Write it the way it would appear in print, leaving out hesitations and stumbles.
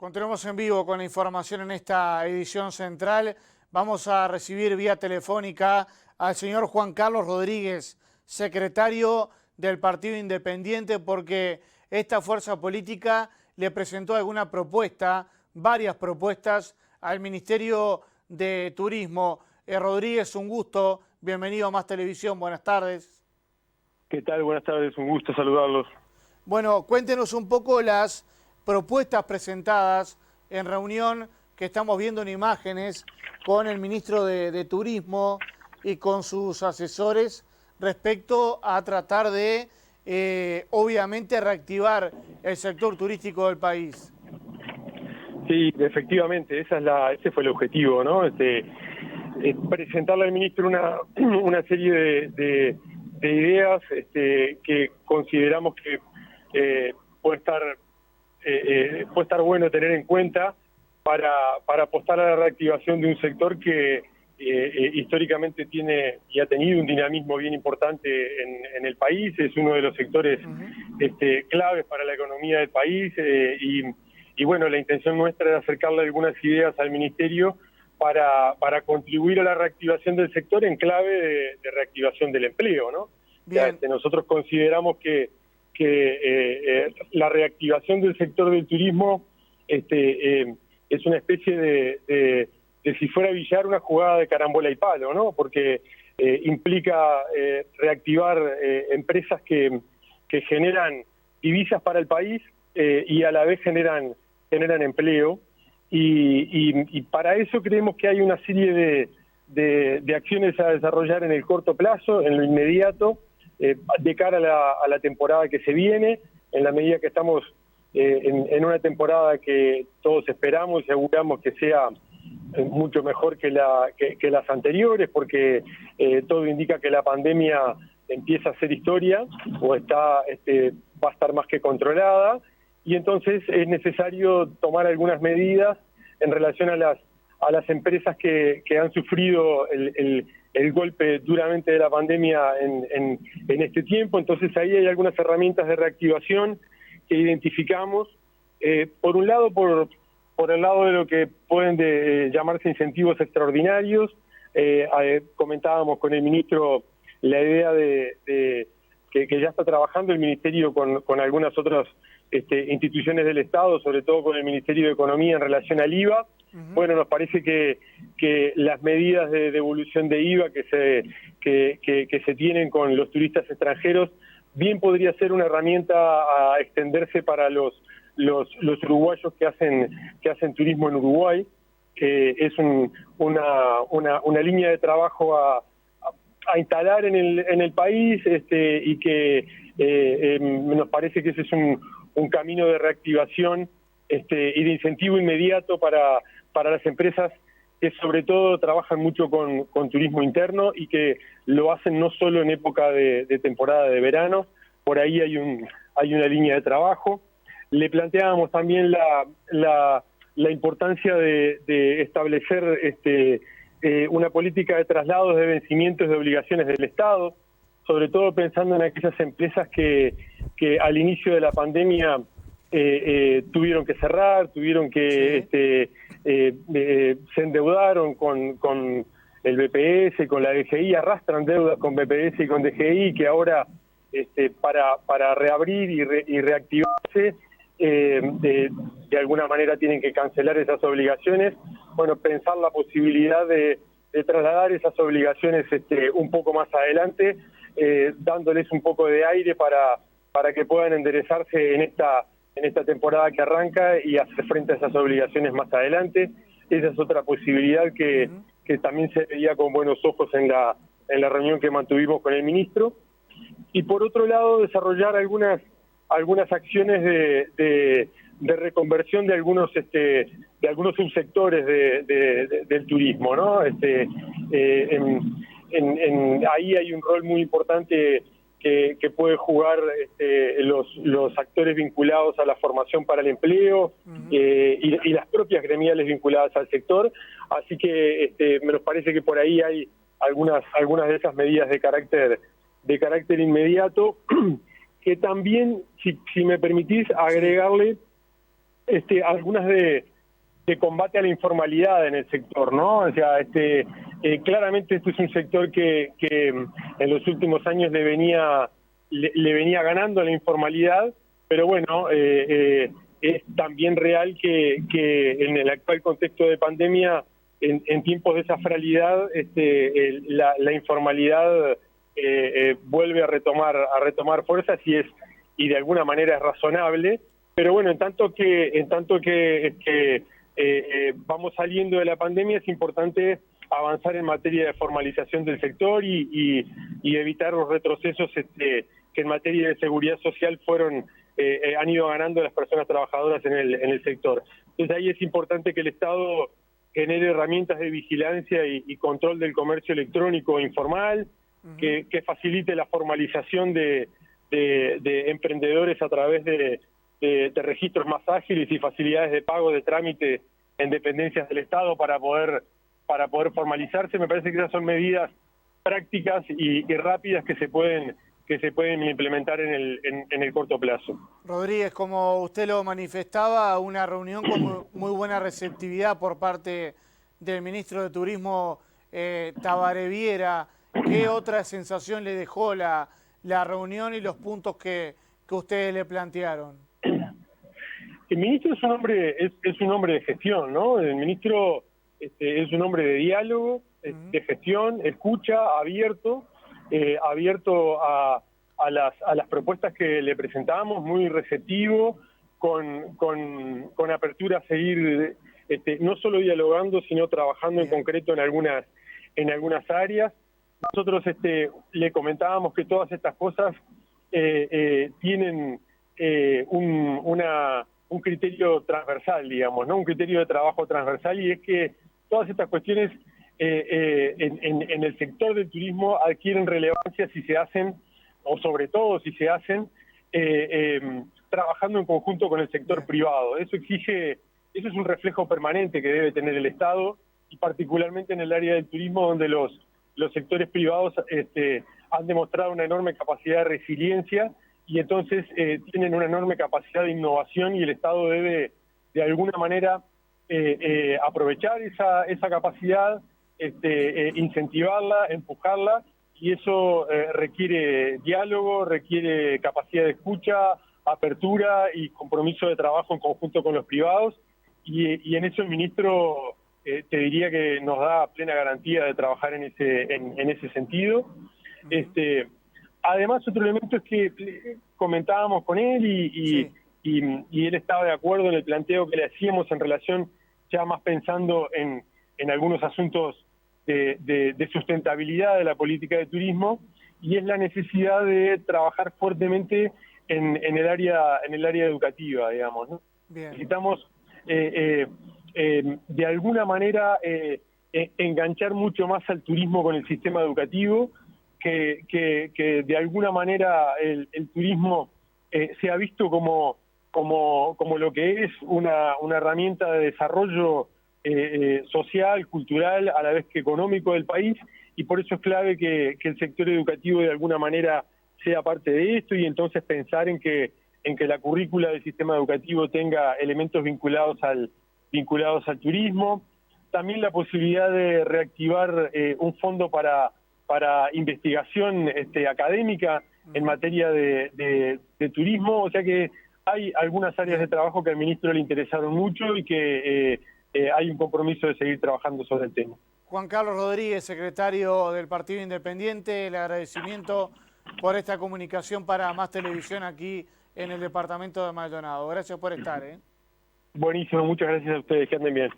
Continuamos en vivo con la información en esta edición central. Vamos a recibir vía telefónica al señor Juan Carlos Rodríguez, secretario del Partido Independiente, porque esta fuerza política le presentó alguna propuesta, varias propuestas al Ministerio de Turismo. Rodríguez, un gusto. Bienvenido a Más Televisión. Buenas tardes. ¿Qué tal? Buenas tardes. Un gusto saludarlos. Bueno, cuéntenos un poco las propuestas presentadas en reunión que estamos viendo en imágenes con el ministro de Turismo y con sus asesores respecto a tratar de, obviamente, reactivar el sector turístico del país. Sí, efectivamente, ese fue el objetivo, ¿no? Presentarle al ministro una serie de ideas que consideramos que puede estar bueno tener en cuenta para apostar a la reactivación de un sector que históricamente tiene y ha tenido un dinamismo bien importante en el país. Es uno de los sectores claves para la economía del país y bueno, la intención nuestra era acercarle algunas ideas al ministerio para contribuir a la reactivación del sector en clave de reactivación del empleo, ¿no? Bien. Nosotros consideramos que la reactivación del sector del turismo es una especie de si fuera billar, una jugada de carambola y palo, ¿no? Porque implica reactivar empresas que generan divisas para el país y a la vez generan empleo y para eso creemos que hay una serie de acciones a desarrollar en el corto plazo, en lo inmediato, de cara a la temporada que se viene, en la medida que estamos en una temporada que todos esperamos y auguramos que sea mucho mejor que las anteriores, porque todo indica que la pandemia empieza a ser historia o va a estar más que controlada, y entonces es necesario tomar algunas medidas en relación a las empresas que han sufrido el golpe duramente de la pandemia en este tiempo. Entonces ahí hay algunas herramientas de reactivación que identificamos, por un lado por el lado de lo que pueden llamarse incentivos extraordinarios. Comentábamos con el ministro la idea de que ya está trabajando el ministerio con algunas otras instituciones del Estado, sobre todo con el Ministerio de Economía en relación al IVA. Bueno, nos parece que las medidas de devolución de IVA que se tienen con los turistas extranjeros bien podría ser una herramienta a extenderse para los uruguayos que hacen turismo en Uruguay. Es una línea de trabajo a instalar en el país, y que nos parece que ese es un camino de reactivación y de incentivo inmediato para las empresas que sobre todo trabajan mucho con turismo interno y que lo hacen no solo en época de temporada de verano. Por ahí hay una línea de trabajo. Le planteábamos también la importancia de establecer una política de traslados de vencimientos de obligaciones del Estado, sobre todo pensando en aquellas empresas que al inicio de la pandemia tuvieron que cerrar, tuvieron que se endeudaron con el BPS, con la DGI, arrastran deudas con BPS y con DGI, que ahora para reabrir y reactivarse de alguna manera tienen que cancelar esas obligaciones. Bueno, pensar la posibilidad de trasladar esas obligaciones un poco más adelante, dándoles un poco de aire para que puedan enderezarse en esta temporada que arranca y hacer frente a esas obligaciones más adelante. Esa es otra posibilidad que también se veía con buenos ojos en la reunión que mantuvimos con el ministro. Y por otro lado, desarrollar algunas acciones de reconversión de algunos subsectores del turismo, ¿no? Ahí hay un rol muy importante que puede jugar los actores vinculados a la formación para el empleo y las propias gremiales vinculadas al sector. Así que me parece que por ahí hay algunas de esas medidas de carácter inmediato, que también, si me permitís, agregarle algunas de combate a la informalidad en el sector, ¿no? O sea, claramente este es un sector que en los últimos años le venía ganando a la informalidad, pero bueno, es también real que en el actual contexto de pandemia, en tiempos de esa fragilidad, la informalidad vuelve a retomar fuerzas y de alguna manera es razonable, pero bueno, en tanto que vamos saliendo de la pandemia, es importante avanzar en materia de formalización del sector y evitar los retrocesos que en materia de seguridad social han ido ganando las personas trabajadoras en el sector. Entonces ahí es importante que el Estado genere herramientas de vigilancia y control del comercio electrónico informal, que facilite la formalización de emprendedores a través de registros más ágiles y facilidades de pago de trámite en dependencias del Estado para poder formalizarse. Me parece que esas son medidas prácticas y rápidas que se pueden implementar en el corto plazo. Rodríguez, como usted lo manifestaba, una reunión con muy buena receptividad por parte del ministro de Turismo, Tabaré Viera. ¿Qué otra sensación le dejó la reunión y los puntos que ustedes le plantearon? El ministro es un hombre de gestión, ¿no? El ministro es un hombre de diálogo, de gestión, escucha, abierto a las propuestas que le presentamos, muy receptivo, con apertura a seguir no solo dialogando, sino trabajando en concreto en algunas áreas. Nosotros le comentábamos que todas estas cosas tienen un criterio transversal, digamos, ¿no? Un criterio de trabajo transversal, y es que todas estas cuestiones en el sector del turismo adquieren relevancia si se hacen, o sobre todo si se hacen trabajando en conjunto con el sector privado. Eso es un reflejo permanente que debe tener el Estado, y particularmente en el área del turismo, donde los sectores privados han demostrado una enorme capacidad de resiliencia, y entonces tienen una enorme capacidad de innovación, y el Estado debe de alguna manera aprovechar esa capacidad, incentivarla, empujarla, y eso requiere diálogo, requiere capacidad de escucha, apertura y compromiso de trabajo en conjunto con los privados, y en eso el ministro te diría que nos da plena garantía de trabajar en ese sentido. Además, otro elemento es que comentábamos con él y él estaba de acuerdo en el planteo que le hacíamos en relación, ya más pensando en algunos asuntos de sustentabilidad de la política de turismo, y es la necesidad de trabajar fuertemente en el área educativa, digamos, ¿no? Bien. Necesitamos de alguna manera enganchar mucho más al turismo con el sistema educativo, que de alguna manera el turismo sea visto como lo que es una herramienta de desarrollo social, cultural, a la vez que económico del país, y por eso es clave que el sector educativo de alguna manera sea parte de esto, y entonces pensar en que la currícula del sistema educativo tenga elementos vinculados al turismo. También la posibilidad de reactivar un fondo para investigación académica en materia de turismo. O sea que hay algunas áreas de trabajo que al ministro le interesaron mucho, y que hay un compromiso de seguir trabajando sobre el tema. Juan Carlos Rodríguez, secretario del Partido Independiente, el agradecimiento por esta comunicación para Más Televisión aquí en el departamento de Maldonado. Gracias por estar. Buenísimo, muchas gracias a ustedes, que anden bien.